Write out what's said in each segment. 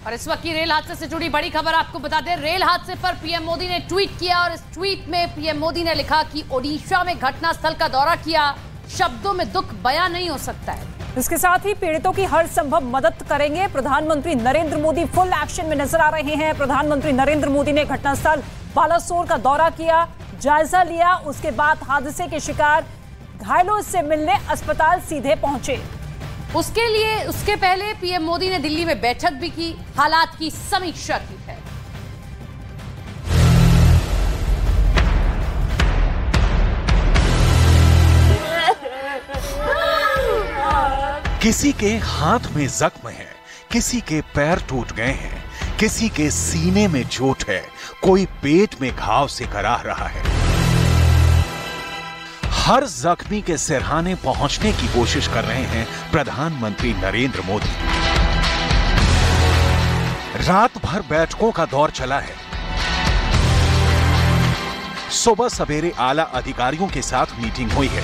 और इस वक्त की रेल हादसे से जुड़ी बड़ी खबर आपको बता दें। रेल हादसे पर पीएम मोदी ने ट्वीट किया और इस ट्वीट में पीएम मोदी ने लिखा कि ओडिशा में घटनास्थल का दौरा किया, शब्दों में दुख बयां नहीं हो सकता है। इसके साथ ही पीड़ितों की हर संभव मदद करेंगे। प्रधानमंत्री नरेंद्र मोदी फुल एक्शन में नजर आ रहे हैं। प्रधानमंत्री नरेंद्र मोदी ने घटनास्थल बालासोर का दौरा किया, जायजा लिया। उसके बाद हादसे के शिकार घायलों से मिलने अस्पताल सीधे पहुंचे। उसके पहले पीएम मोदी ने दिल्ली में बैठक भी की, हालात की समीक्षा की है। किसी के हाथ में जख्म है, किसी के पैर टूट गए हैं, किसी के सीने में चोट है, कोई पेट में घाव से कराह रहा है। हर जख्मी के सिरहाने पहुंचने की कोशिश कर रहे हैं प्रधानमंत्री नरेंद्र मोदी। रात भर बैठकों का दौर चला है। सुबह सवेरे आला अधिकारियों के साथ मीटिंग हुई है।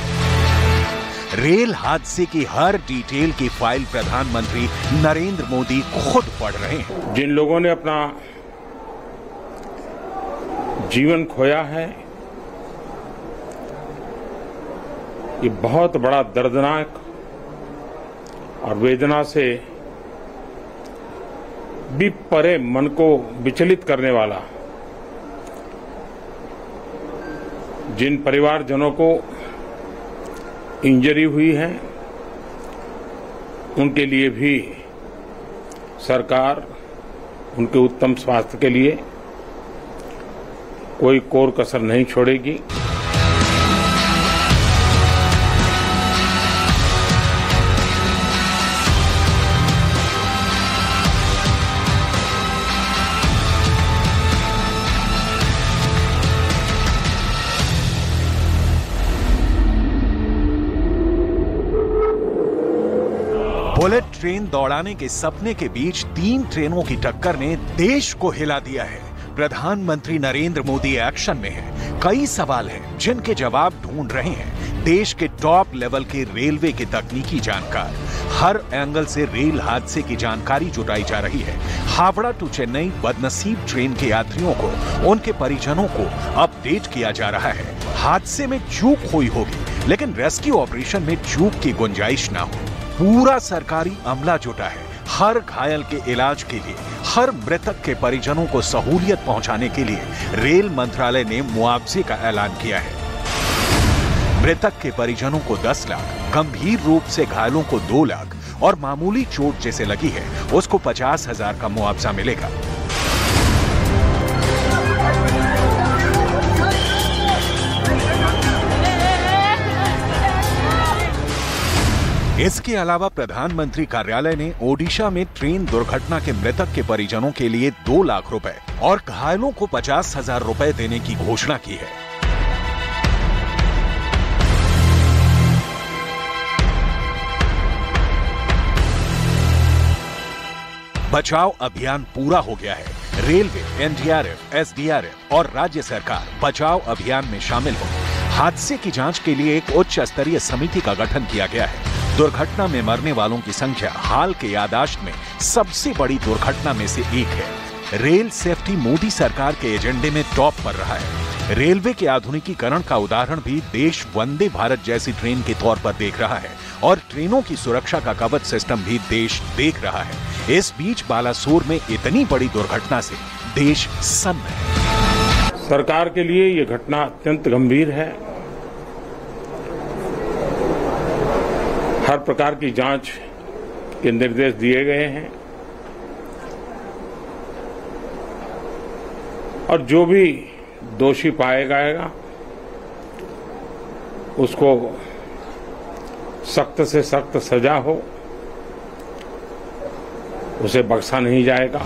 रेल हादसे की हर डिटेल की फाइल प्रधानमंत्री नरेंद्र मोदी खुद पढ़ रहे हैं। जिन लोगों ने अपना जीवन खोया है, ये बहुत बड़ा दर्दनाक और वेदना से भी परे मन को विचलित करने वाला, जिन परिवारजनों को इंजरी हुई है उनके लिए भी सरकार उनके उत्तम स्वास्थ्य के लिए कोई कोर कसर नहीं छोड़ेगी। बुलेट ट्रेन दौड़ाने के सपने के बीच 3 ट्रेनों की टक्कर ने देश को हिला दिया है। प्रधानमंत्री नरेंद्र मोदी एक्शन में है। कई सवाल हैं जिनके जवाब ढूंढ रहे हैं देश के टॉप लेवल के रेलवे के तकनीकी जानकार। हर एंगल से रेल हादसे की जानकारी जुटाई जा रही है। हावड़ा टू चेन्नई बदनसीब ट्रेन के यात्रियों को, उनके परिजनों को अपडेट किया जा रहा है। हादसे में चूक हुई होगी, लेकिन रेस्क्यू ऑपरेशन में चूक की गुंजाइश ना हो। पूरा सरकारी अमला जुटा है हर घायल के इलाज के लिए। हर मृतक के परिजनों को सहूलियत पहुंचाने के लिए रेल मंत्रालय ने मुआवजे का ऐलान किया है। मृतक के परिजनों को 10 लाख, गंभीर रूप से घायलों को 2 लाख और मामूली चोट जिसे लगी है उसको 50,000 का मुआवजा मिलेगा। इसके अलावा प्रधानमंत्री कार्यालय ने ओडिशा में ट्रेन दुर्घटना के मृतक के परिजनों के लिए 2 लाख रुपए और घायलों को 50,000 रुपए देने की घोषणा की है। बचाव अभियान पूरा हो गया है। रेलवे, एनडीआरएफ, एसडीआरएफ और राज्य सरकार बचाव अभियान में शामिल हो। हादसे की जांच के लिए एक उच्च स्तरीय समिति का गठन किया गया है। दुर्घटना में मरने वालों की संख्या हाल के याददाश्त में सबसे बड़ी दुर्घटना में से एक है। रेल सेफ्टी मोदी सरकार के एजेंडे में टॉप पर रहा है। रेलवे के आधुनिकीकरण का उदाहरण भी देश वंदे भारत जैसी ट्रेन के तौर पर देख रहा है और ट्रेनों की सुरक्षा का कवच सिस्टम भी देश देख रहा है। इस बीच बालासोर में इतनी बड़ी दुर्घटना से देश सन्न है। सरकार के लिए यह घटना अत्यंत गंभीर है। हर प्रकार की जांच के निर्देश दिए गए हैं और जो भी दोषी पाया जाएगा उसको सख्त से सख्त सजा हो, उसे बख्शा नहीं जाएगा।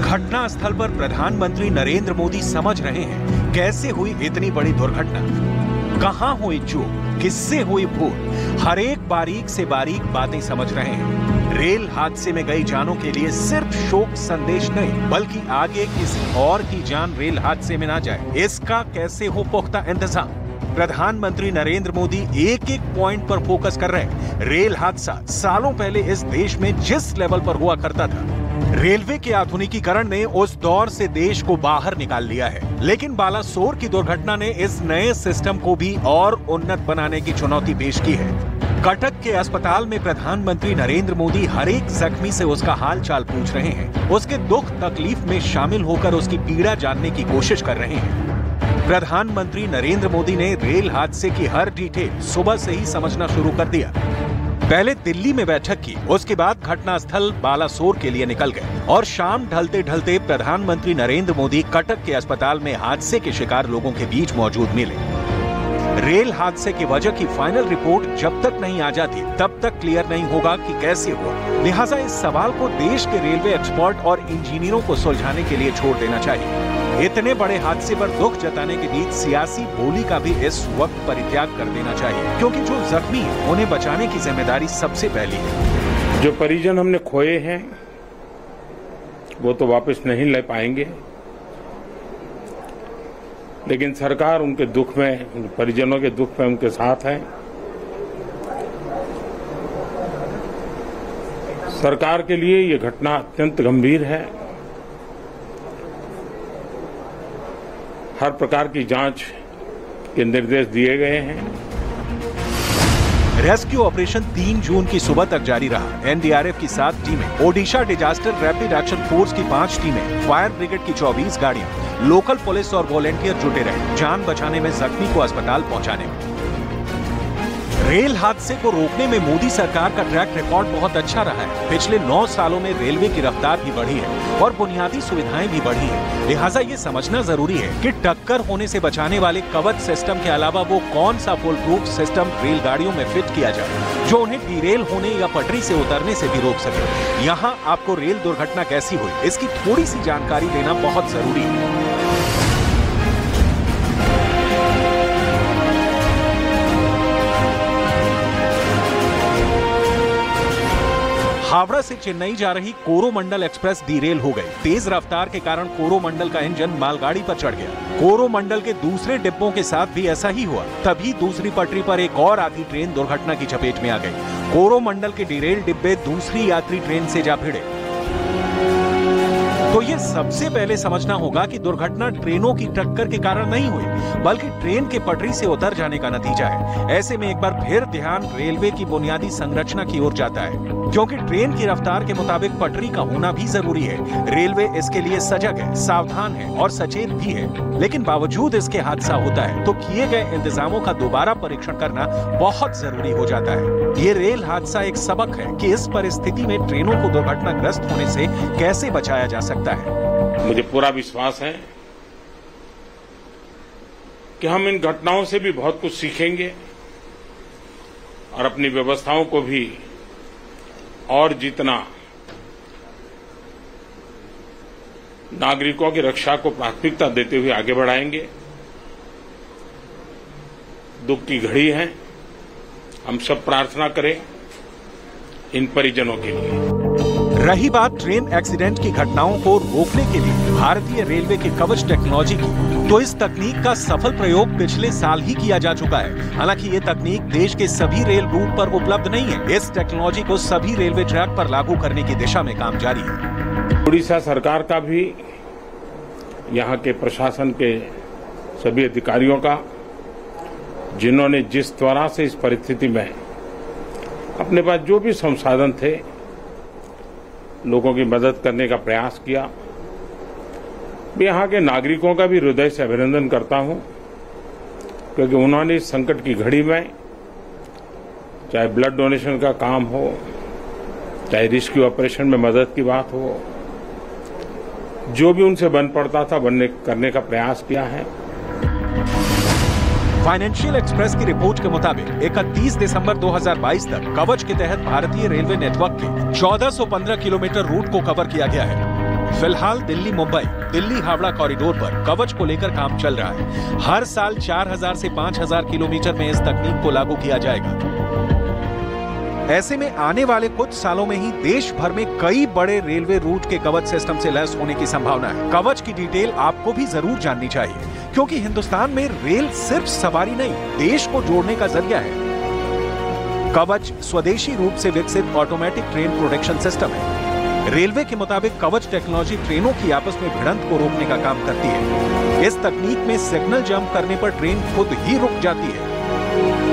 घटनास्थल पर प्रधानमंत्री नरेंद्र मोदी समझ रहे हैं कैसे हुई इतनी बड़ी दुर्घटना, कहां हुई चूक, किससे हुई भूल। हर एक बारीक से बारीक बातें समझ रहे हैं। रेल हादसे में गई जानों के लिए सिर्फ शोक संदेश नहीं, बल्कि आगे किसी और की जान रेल हादसे में ना जाए, इसका कैसे हो पुख्ता इंतजाम। प्रधानमंत्री नरेंद्र मोदी एक एक पॉइंट पर फोकस कर रहे हैं। रेल हादसा सालों पहले इस देश में जिस लेवल पर हुआ करता था, रेलवे के आधुनिकीकरण ने उस दौर से देश को बाहर निकाल लिया है। लेकिन बालासोर की दुर्घटना ने इस नए सिस्टम को भी और उन्नत बनाने की चुनौती पेश की है। कटक के अस्पताल में प्रधानमंत्री नरेंद्र मोदी हर एक जख्मी से उसका हाल चाल पूछ रहे हैं, उसके दुख तकलीफ में शामिल होकर उसकी पीड़ा जानने की कोशिश कर रहे हैं। प्रधानमंत्री नरेंद्र मोदी ने रेल हादसे की हर डिटेल सुबह से ही समझना शुरू कर दिया। पहले दिल्ली में बैठक की, उसके बाद घटनास्थल बालासोर के लिए निकल गए और शाम ढलते ढलते प्रधानमंत्री नरेंद्र मोदी कटक के अस्पताल में हादसे के शिकार लोगों के बीच मौजूद मिले। रेल हादसे की वजह की फाइनल रिपोर्ट जब तक नहीं आ जाती तब तक क्लियर नहीं होगा कि कैसे हुआ। लिहाजा इस सवाल को देश के रेलवे एक्सपर्ट और इंजीनियरों को सुलझाने के लिए छोड़ देना चाहिए। इतने बड़े हादसे पर दुख जताने के बीच सियासी बोली का भी इस वक्त परित्याग कर देना चाहिए, क्योंकि जो जख्मी हैं उन्हें बचाने की जिम्मेदारी सबसे पहली है। जो परिजन हमने खोए हैं वो तो वापस नहीं ले पाएंगे, लेकिन सरकार उनके दुख में, उन परिजनों के दुख में उनके साथ है। सरकार के लिए ये घटना अत्यंत गंभीर है। हर प्रकार की जांच के निर्देश दिए गए हैं। रेस्क्यू ऑपरेशन 3 जून की सुबह तक जारी रहा। एनडीआरएफ की 7 टीमें, Odisha disaster rapid action force की 5 टीमें, फायर ब्रिगेड की 24 गाड़ियां, लोकल पुलिस और वॉलेंटियर जुटे रहे जान बचाने में, जख्मी को अस्पताल पहुंचाने में। रेल हादसे को रोकने में मोदी सरकार का ट्रैक रिकॉर्ड बहुत अच्छा रहा है। पिछले 9 सालों में रेलवे की रफ्तार भी बढ़ी है और बुनियादी सुविधाएं भी बढ़ी है। लिहाजा ये समझना जरूरी है कि टक्कर होने से बचाने वाले कवच सिस्टम के अलावा वो कौन सा फुल प्रूफ सिस्टम रेलगाड़ियों में फिट किया जाए जो उन्हें डीरेल होने या पटरी से उतरने से भी रोक सके। यहाँ आपको रेल दुर्घटना कैसी हुई, इसकी थोड़ी सी जानकारी देना बहुत जरूरी है। हावड़ा से चेन्नई जा रही कोरोमंडल एक्सप्रेस डीरेल हो गई। तेज रफ्तार के कारण कोरोमंडल का इंजन मालगाड़ी पर चढ़ गया। कोरोमंडल के दूसरे डिब्बों के साथ भी ऐसा ही हुआ। तभी दूसरी पटरी पर एक और आती ट्रेन दुर्घटना की चपेट में आ गई। कोरोमंडल के डीरेल डिब्बे दूसरी यात्री ट्रेन से जा भिड़े। तो ये सबसे पहले समझना होगा कि दुर्घटना ट्रेनों की टक्कर के कारण नहीं हुई, बल्कि ट्रेन के पटरी से उतर जाने का नतीजा है। ऐसे में एक बार फिर ध्यान रेलवे की बुनियादी संरचना की ओर जाता है, क्योंकि ट्रेन की रफ्तार के मुताबिक पटरी का होना भी जरूरी है। रेलवे इसके लिए सजग है, सावधान है और सचेत भी है। लेकिन बावजूद इसके हादसा होता है तो किए गए इंतजामों का दोबारा परीक्षण करना बहुत जरूरी हो जाता है। ये रेल हादसा एक सबक है कि इस परिस्थिति में ट्रेनों को दुर्घटनाग्रस्त होने से कैसे बचाया जा सकता है। मुझे पूरा विश्वास है कि हम इन घटनाओं से भी बहुत कुछ सीखेंगे और अपनी व्यवस्थाओं को भी और जितना नागरिकों की रक्षा को प्राथमिकता देते हुए आगे बढ़ाएंगे। दुख की घड़ी है, हम सब प्रार्थना करें इन परिजनों के लिए। रही बात ट्रेन एक्सीडेंट की घटनाओं को रोकने के लिए भारतीय रेलवे की कवच टेक्नोलॉजी की, तो इस तकनीक का सफल प्रयोग पिछले साल ही किया जा चुका है। हालांकि ये तकनीक देश के सभी रेल रूट पर उपलब्ध नहीं है। इस टेक्नोलॉजी को सभी रेलवे ट्रैक पर लागू करने की दिशा में काम जारी है। उड़ीसा सरकार का भी, यहाँ के प्रशासन के सभी अधिकारियों का, जिन्होंने जिस तरह से इस परिस्थिति में अपने पास जो भी संसाधन थे लोगों की मदद करने का प्रयास किया। मैं यहाँ के नागरिकों का भी हृदय से अभिनंदन करता हूँ, क्योंकि उन्होंने इस संकट की घड़ी में, चाहे ब्लड डोनेशन का काम हो, चाहे रेस्क्यू ऑपरेशन में मदद की बात हो, जो भी उनसे बन पड़ता था करने का प्रयास किया है। फाइनेंशियल एक्सप्रेस की रिपोर्ट के मुताबिक 31 दिसंबर 2022 तक कवच के तहत भारतीय रेलवे नेटवर्क के 1415 किलोमीटर रूट को कवर किया गया है। फिलहाल दिल्ली मुंबई, दिल्ली हावड़ा कॉरिडोर पर कवच को लेकर काम चल रहा है। हर साल 4000 से 5000 किलोमीटर में इस तकनीक को लागू किया जाएगा। ऐसे में आने वाले कुछ सालों में ही देश भर में कई बड़े रेलवे रूट के कवच सिस्टम से लैस होने की संभावना है। कवच की डिटेल आपको भी जरूर जाननी चाहिए, क्योंकि हिंदुस्तान में रेल सिर्फ सवारी नहीं, देश को जोड़ने का जरिया है। कवच स्वदेशी रूप से विकसित ऑटोमेटिक ट्रेन प्रोटेक्शन सिस्टम है। रेलवे के मुताबिक कवच टेक्नोलॉजी ट्रेनों की आपस में भिड़ंत को रोकने का काम करती है। इस तकनीक में सिग्नल जंप करने पर ट्रेन खुद ही रुक जाती है।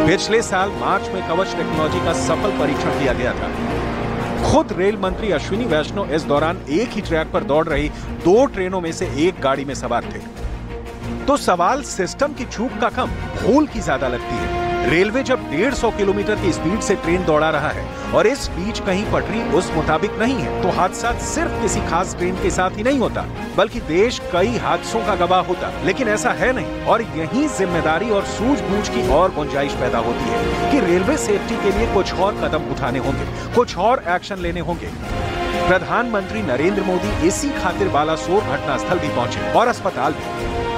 पिछले साल मार्च में कवच टेक्नोलॉजी का सफल परीक्षण किया गया था। खुद रेल मंत्री अश्विनी वैष्णव इस दौरान एक ही ट्रैक पर दौड़ रही 2 ट्रेनों में से एक गाड़ी में सवार थे। तो सवाल सिस्टम की चूक का कम, भूल की ज्यादा लगती है। रेलवे जब 150 किलोमीटर की स्पीड से ट्रेन दौड़ा रहा है और इस बीच कहीं पटरी उस मुताबिक नहीं है, तो हादसा सिर्फ किसी खास ट्रेन के साथ ही नहीं होता, बल्कि देश कई हादसों का गवाह होता। लेकिन ऐसा है नहीं, और यही जिम्मेदारी और सूझबूझ की और गुंजाइश पैदा होती है कि रेलवे सेफ्टी के लिए कुछ और कदम उठाने होंगे, कुछ और एक्शन लेने होंगे। प्रधानमंत्री नरेंद्र मोदी इसी खातिर बालासोर घटनास्थल भी पहुंचे और अस्पताल भी।